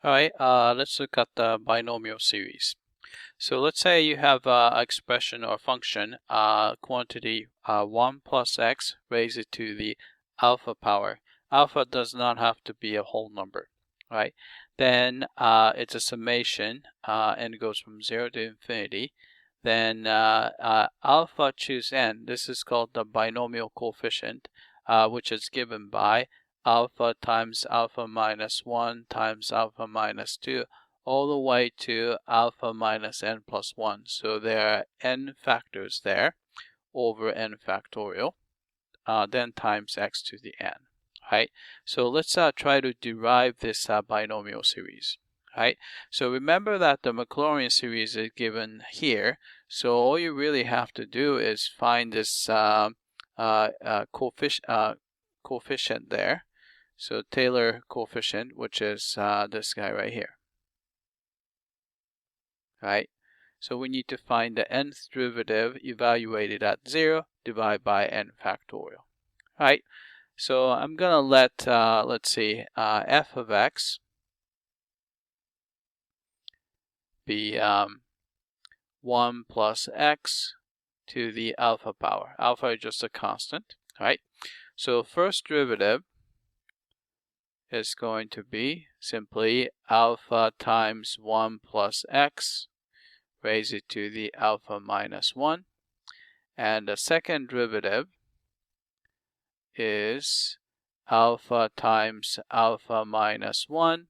Alright, let's look at the binomial series. So let's say you have an expression or function, quantity 1 plus x raised to the alpha power. Alpha does not have to be a whole number, right? Then it's a summation and it goes from 0 to infinity. Then alpha choose n. This is called the binomial coefficient, which is given by alpha times alpha minus 1 times alpha minus 2 all the way to alpha minus n plus 1. So there are n factors there over n factorial, then times x to the n. Right? So let's try to derive this binomial series. Right? So remember that the Maclaurin series is given here. So all you really have to do is find this coefficient there. So Taylor coefficient, which is this guy right here. Right? So we need to find the nth derivative evaluated at 0 divided by n factorial. Right? So I'm gonna let let's see, f of x be 1 plus x to the alpha power. Alpha is just a constant, right? So first derivative is going to be simply alpha times 1 plus x raised to the alpha minus 1. And the second derivative is alpha times alpha minus 1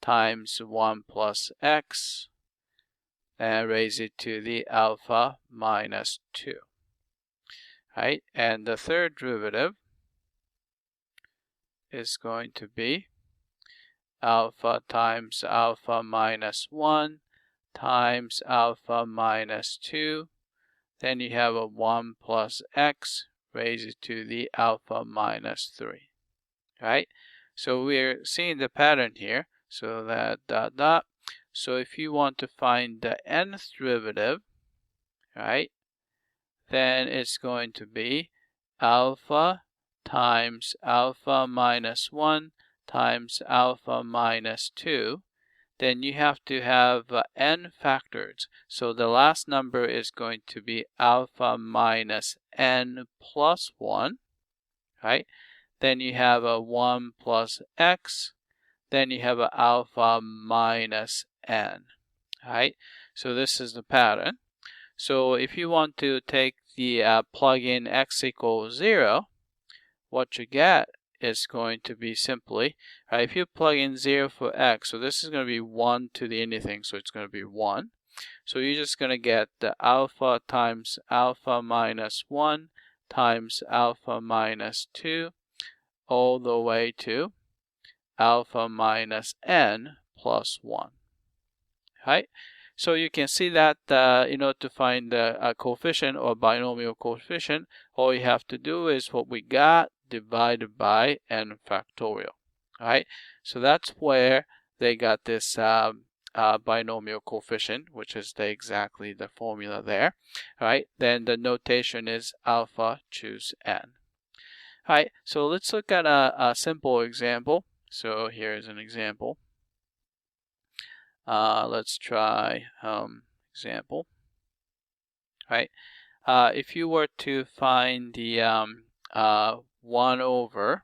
times 1 plus x and raise it to the alpha minus 2. Right? And the third derivative is going to be alpha times alpha minus 1 times alpha minus 2. Then you have a 1 plus x raised to the alpha minus 3. Right? So we're seeing the pattern here. So that dot dot. So if you want to find the nth derivative, right, then it's going to be alpha times alpha minus 1 times alpha minus 2. Then you have to have n factors. So the last number is going to be alpha minus n plus 1, right? Then you have a 1 plus x. Then you have a alpha minus n, right? So this is the pattern. So if you want to take the plug in x equals 0, what you get is going to be simply, right, if you plug in 0 for x, so this is going to be 1 to the anything, so it's going to be 1. So you're just going to get the alpha times alpha minus 1 times alpha minus 2 all the way to alpha minus n plus 1. Right? So you can see that to find the coefficient or binomial coefficient, all you have to do is what we got divided by n factorial. Right? So that's where they got this binomial coefficient, which is exactly the formula there. Right? Then the notation is alpha choose n. Alright, so let's look at a simple example. So here's an example. Let's try example. Right. If you were to find the 1 over,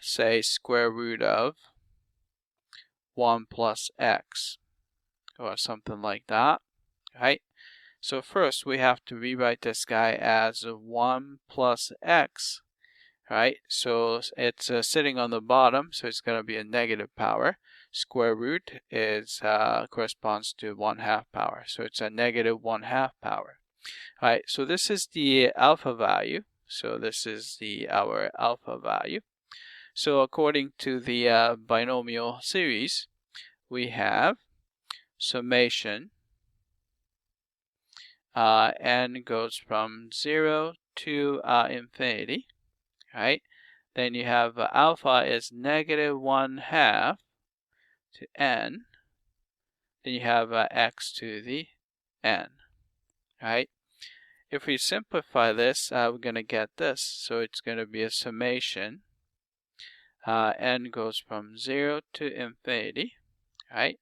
say, square root of 1 plus x, or something like that, right? So first we have to rewrite this guy as 1 plus x. Right, so it's sitting on the bottom, so it's going to be a negative power. Square root is corresponds to 1/2 power, so it's a negative 1/2 power. All right, so this is the alpha value. So this is our alpha value. So according to the binomial series, we have summation n goes from 0 to infinity. Right? Then you have alpha is negative 1/2 to n. Then you have x to the n. Right? If we simplify this, we're going to get this. So it's going to be a summation n goes from 0 to infinity, right?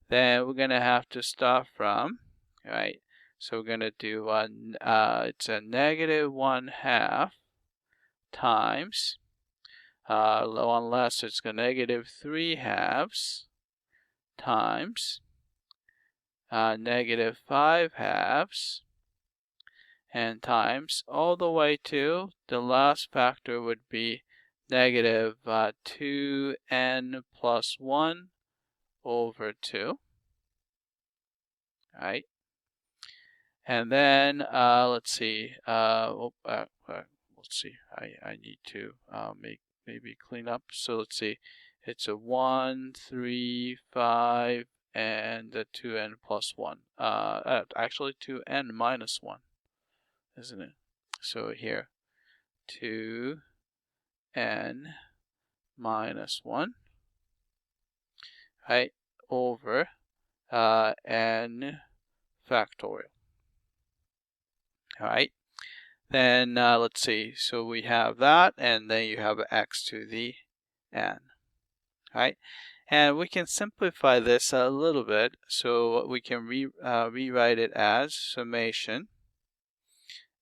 Then we're going to have to start from, right? So we're going to do, it's a negative 1/2 times, unless it's a negative 3/2 times negative 5/2 and times all the way to the last factor would be negative 2n plus 1 over 2, right? And then let's see. Let's see. I need to maybe clean up. So let's see. It's a 1, 3, 5, and a 2n plus 1. Actually 2n minus 1, isn't it? So here, 2n minus 1, right, over n factorial. All right. Then let's see. So we have that, and then you have x to the n. All right. And we can simplify this a little bit, so we can rewrite it as summation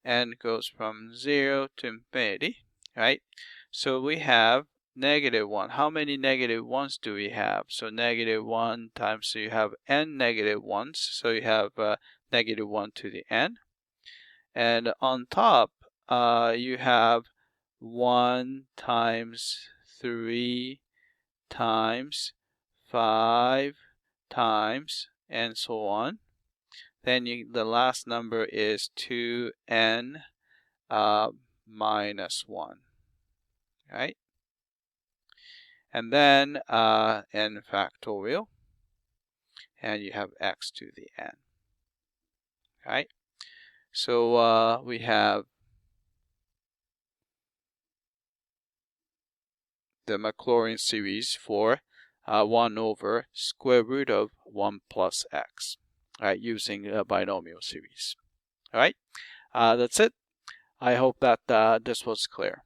n goes from 0 to infinity, right? So we have negative 1. How many negative 1s do we have? So negative 1 times, so you have n negative 1s, so you have negative 1 to the n. And on top, you have 1 times 3 times 5 times, and so on. Then the last number is 2n minus 1, right? And then n factorial, and you have x to the n, right? So we have the Maclaurin series for 1 over square root of 1 plus x, right, using a binomial series. All right, that's it. I hope that this was clear.